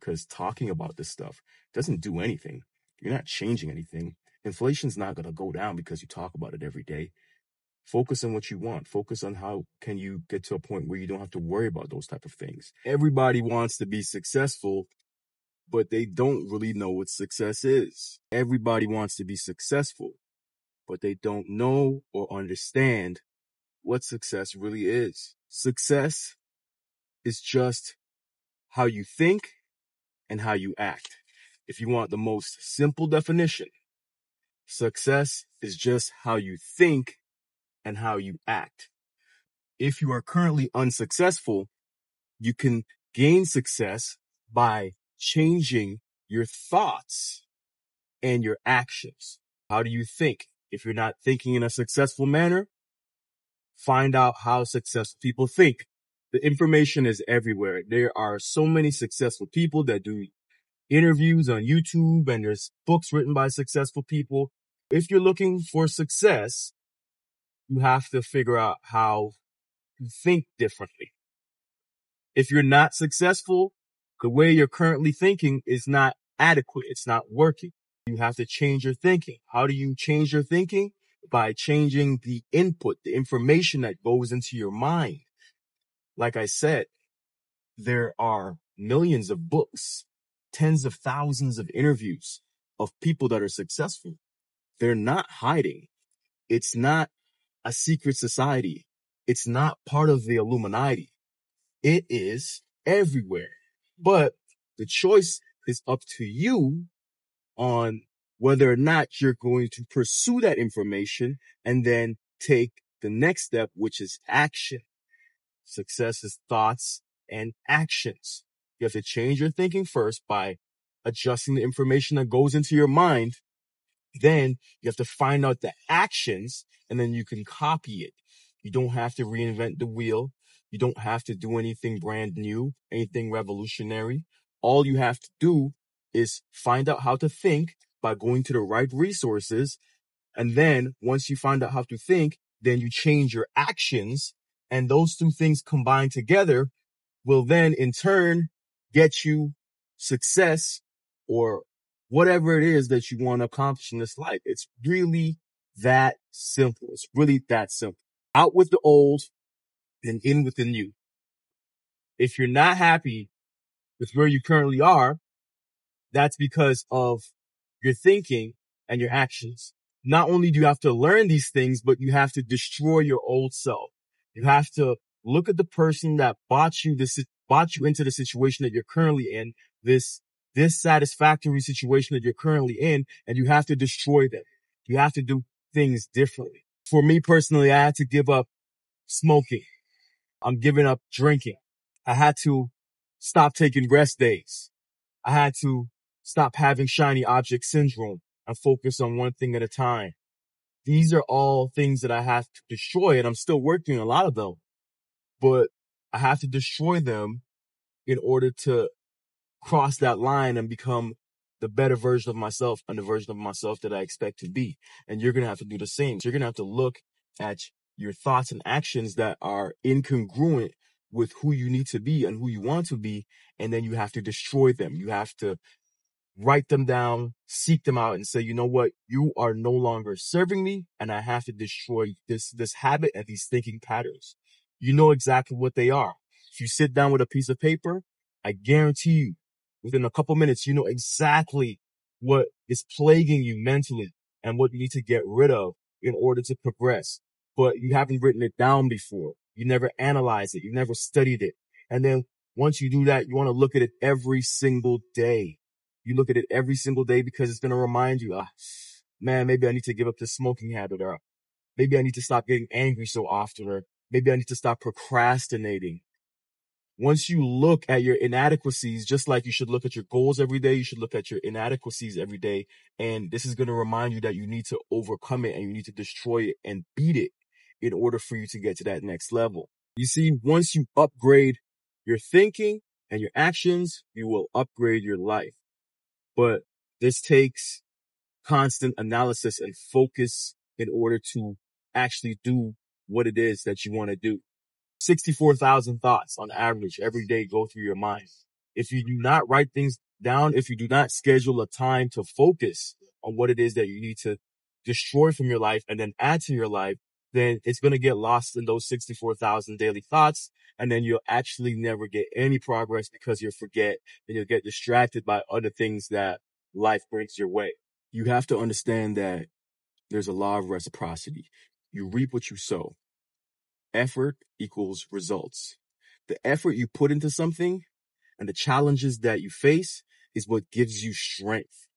because talking about this stuff doesn't do anything. You're not changing anything. Inflation's not going to go down because you talk about it every day. Focus on what you want. Focus on how can you get to a point where you don't have to worry about those type of things. Everybody wants to be successful, but they don't really know what success is. Everybody wants to be successful, but they don't know or understand what success really is. Success is just how you think and how you act. If you want the most simple definition, success is just how you think and how you act. If you are currently unsuccessful, you can gain success by changing your thoughts and your actions. How do you think? If you're not thinking in a successful manner, find out how successful people think. The information is everywhere. There are so many successful people that do interviews on YouTube, and there's books written by successful people. If you're looking for success, you have to figure out how to think differently. If you're not successful, the way you're currently thinking is not adequate. It's not working. You have to change your thinking. How do you change your thinking? By changing the input, the information that goes into your mind. Like I said, there are millions of books, tens of thousands of interviews of people that are successful. They're not hiding. It's not a secret society. It's not part of the Illuminati. It is everywhere. But the choice is up to you on whether or not you're going to pursue that information and then take the next step, which is action. Success is thoughts and actions. You have to change your thinking first by adjusting the information that goes into your mind. Then you have to find out the actions, and then you can copy it. You don't have to reinvent the wheel. You don't have to do anything brand new, anything revolutionary. All you have to do is find out how to think by going to the right resources. And then once you find out how to think, then you change your actions. And those two things combined together will then in turn get you success or whatever it is that you want to accomplish in this life. It's really that simple. It's really that simple. Out with the old and in with the new. If you're not happy with where you currently are, that's because of your thinking and your actions. Not only do you have to learn these things, but you have to destroy your old self. You have to look at the person that brought you into the situation that you're currently in, this dissatisfactory situation that you're currently in, and you have to destroy them. You have to do things differently. For me personally, I had to give up smoking. I'm giving up drinking. I had to stop taking rest days. I had to stop having shiny object syndrome and focus on one thing at a time. These are all things that I have to destroy, and I'm still working on a lot of them, but I have to destroy them in order to cross that line and become the better version of myself and the version of myself that I expect to be. And you're going to have to do the same. So you're going to have to look at your thoughts and actions that are incongruent with who you need to be and who you want to be. And then you have to destroy them. You have to write them down, seek them out, and say, you know what? You are no longer serving me, and I have to destroy this habit and these thinking patterns. You know exactly what they are. If you sit down with a piece of paper, I guarantee you, within a couple minutes, you know exactly what is plaguing you mentally and what you need to get rid of in order to progress. But you haven't written it down before. You never analyzed it. You never studied it. And then once you do that, you want to look at it every single day. You look at it every single day because it's going to remind you, man, maybe I need to give up this smoking habit, or maybe I need to stop getting angry so often, or maybe I need to stop procrastinating. Once you look at your inadequacies, just like you should look at your goals every day, you should look at your inadequacies every day. And this is going to remind you that you need to overcome it and you need to destroy it and beat it in order for you to get to that next level. You see, once you upgrade your thinking and your actions, you will upgrade your life. But this takes constant analysis and focus in order to actually do what it is that you want to do. 64,000 thoughts on average every day go through your mind. If you do not write things down, if you do not schedule a time to focus on what it is that you need to destroy from your life and then add to your life, then it's going to get lost in those 64,000 daily thoughts. And then you'll actually never get any progress because you'll forget and you'll get distracted by other things that life brings your way. You have to understand that there's a law of reciprocity. You reap what you sow. Effort equals results. The effort you put into something and the challenges that you face is what gives you strength.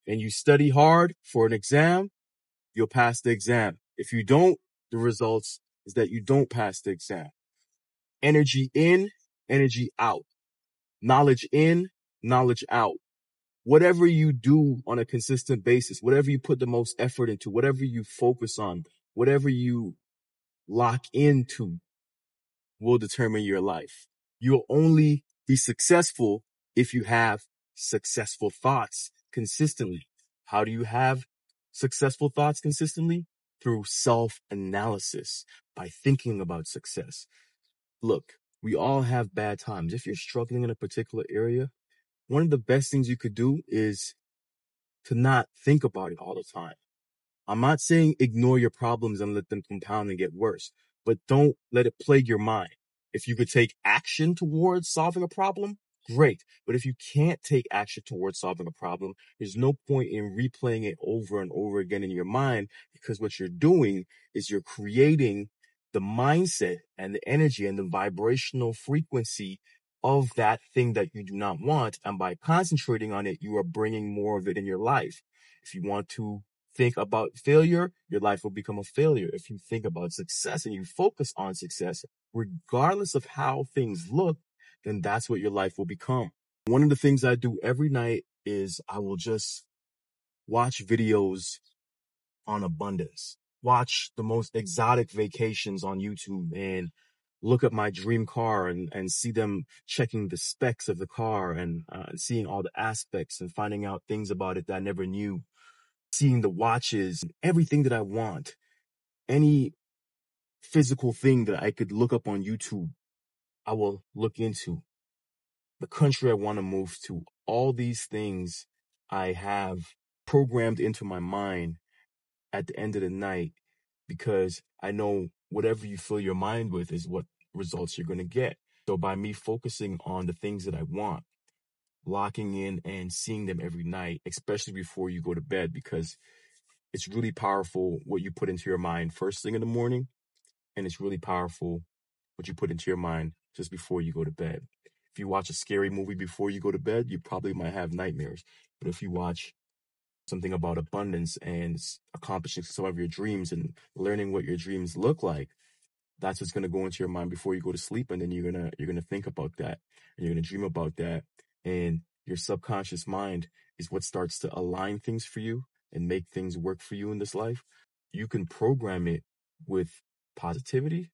And you study hard for an exam, you'll pass the exam. If you don't, the results is that you don't pass the exam. Energy in, energy out. Knowledge in, knowledge out. Whatever you do on a consistent basis, whatever you put the most effort into, whatever you focus on, whatever you lock into will determine your life. You'll only be successful if you have successful thoughts consistently. How do you have successful thoughts consistently? Through self-analysis, by thinking about success. Look, we all have bad times. If you're struggling in a particular area, one of the best things you could do is to not think about it all the time. I'm not saying ignore your problems and let them compound and get worse, but don't let it plague your mind. If you could take action towards solving a problem, great. But if you can't take action towards solving a problem, there's no point in replaying it over and over again in your mind, because what you're doing is you're creating the mindset and the energy and the vibrational frequency of that thing that you do not want. And by concentrating on it, you are bringing more of it in your life. If you want to think about failure, your life will become a failure. If you think about success and you focus on success, regardless of how things look, then that's what your life will become. One of the things I do every night is I will just watch videos on abundance, watch the most exotic vacations on YouTube, and look at my dream car and see them checking the specs of the car and seeing all the aspects and finding out things about it that I never knew. Seeing the watches, everything that I want, any physical thing that I could look up on YouTube, I will look into. The country I want to move to, all these things I have programmed into my mind at the end of the night, because I know whatever you fill your mind with is what results you're going to get. So by me focusing on the things that I want, locking in and seeing them every night, especially before you go to bed, because it's really powerful what you put into your mind first thing in the morning, and it's really powerful what you put into your mind just before you go to bed. If you watch a scary movie before you go to bed, you probably might have nightmares. But if you watch something about abundance and accomplishing some of your dreams and learning what your dreams look like, that's what's going to go into your mind before you go to sleep. And then you're going to think about that and you're going to dream about that. And your subconscious mind is what starts to align things for you and make things work for you in this life. You can program it with positivity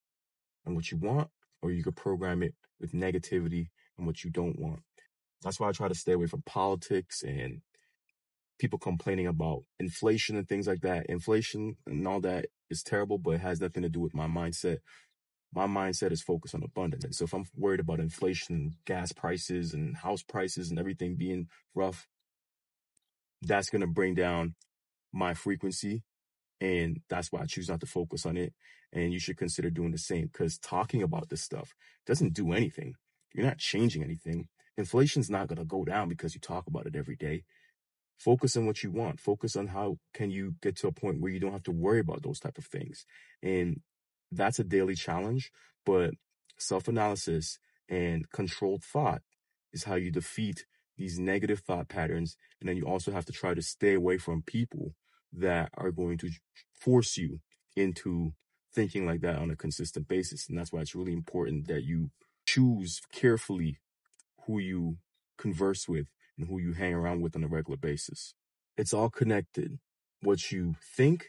and what you want, or you could program it with negativity and what you don't want. That's why I try to stay away from politics and people complaining about inflation and things like that. Inflation and all that is terrible, but it has nothing to do with my mindset. My mindset is focused on abundance. And so if I'm worried about inflation, gas prices and house prices and everything being rough, that's going to bring down my frequency. And that's why I choose not to focus on it. And you should consider doing the same, because talking about this stuff doesn't do anything. You're not changing anything. Inflation's not going to go down because you talk about it every day. Focus on what you want. Focus on how can you get to a point where you don't have to worry about those type of things. And that's a daily challenge, but self-analysis and controlled thought is how you defeat these negative thought patterns. And then you also have to try to stay away from people that are going to force you into thinking like that on a consistent basis. And that's why it's really important that you choose carefully who you converse with and who you hang around with on a regular basis. It's all connected. What you think,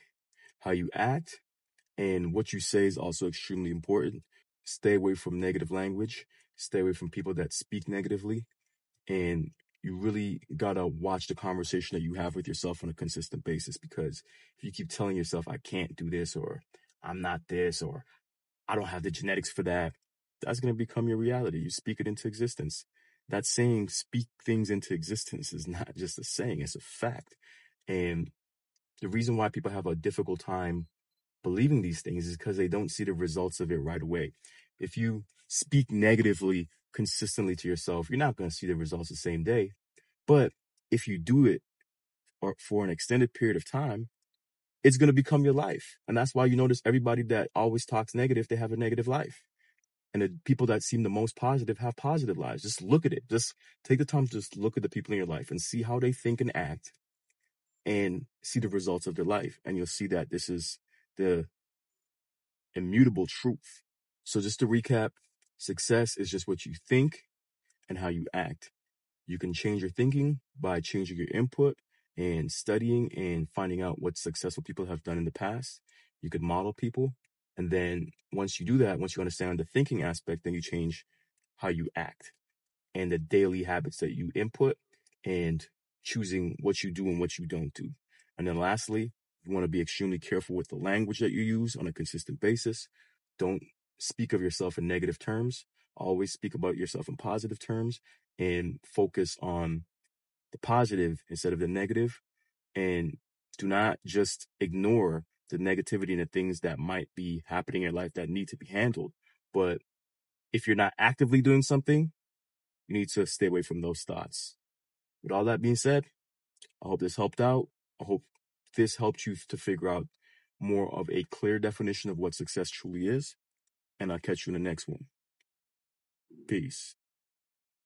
how you act, and what you say is also extremely important. Stay away from negative language. Stay away from people that speak negatively. And you really gotta watch the conversation that you have with yourself on a consistent basis, because if you keep telling yourself, I can't do this, or I'm not this, or I don't have the genetics for that, that's gonna become your reality. You speak it into existence. That saying, speak things into existence, is not just a saying, it's a fact. And the reason why people have a difficult time believing these things is because they don't see the results of it right away. If you speak negatively consistently to yourself, you're not going to see the results the same day. But if you do it for an extended period of time, it's going to become your life. And that's why you notice everybody that always talks negative, they have a negative life. And the people that seem the most positive have positive lives. Just look at it. Just take the time to just look at the people in your life and see how they think and act and see the results of their life. And you'll see that this is the immutable truth. So just to recap, success is just what you think and how you act. You can change your thinking by changing your input and studying and finding out what successful people have done in the past. You could model people. And then once you do that, once you understand the thinking aspect, then you change how you act and the daily habits that you input and choosing what you do and what you don't do. And then lastly, you want to be extremely careful with the language that you use on a consistent basis. Don't speak of yourself in negative terms. Always speak about yourself in positive terms and focus on the positive instead of the negative. And do not just ignore the negativity and the things that might be happening in your life that need to be handled. But if you're not actively doing something, you need to stay away from those thoughts. With all that being said, I hope this helped out. I hope this helped you to figure out more of a clear definition of what success truly is. And I'll catch you in the next one. Peace.